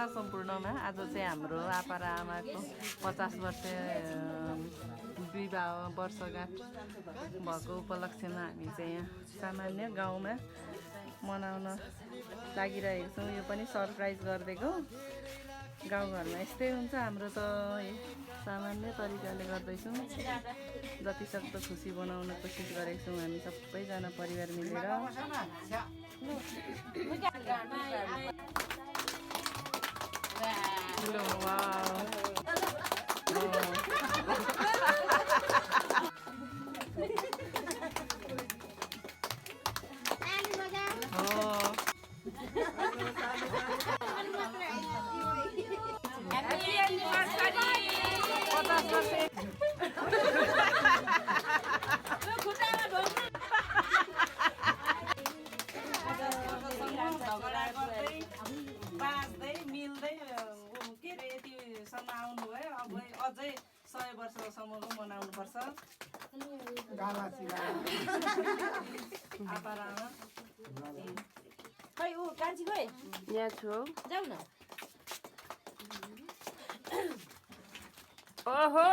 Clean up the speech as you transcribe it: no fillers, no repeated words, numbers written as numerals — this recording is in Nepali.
नमस्कार सम्पूर्णमा आज चाहिँ हाम्रो आप्पा र आमाको 50 वर्ष विवाह वर्षगाँठ भएको उपलक्ष्यमा हामी चाहिँ यहाँ सामान्य गाउँमा मनाउन लागिरहेको छौँ। यो पनि सरप्राइज गरिदिएको। गाउँघरमा यस्तै हुन्छ हाम्रो त सामान्य तरिकाले गर्दैछौँ। जतिसक्दो खुसी बनाउन कोसिस गरेको छौँ हामी सबैजना परिवार मिलेर। बाँच्दै मिल्दै के अरे यतिसम्म आउनु भयो। अब अझै 100 वर्षसम्मको मनाउनु पर्छ। आप्पा र आमा खै ऊ कान्छी खोइ यहाँ छु। जाऊ न। ओहो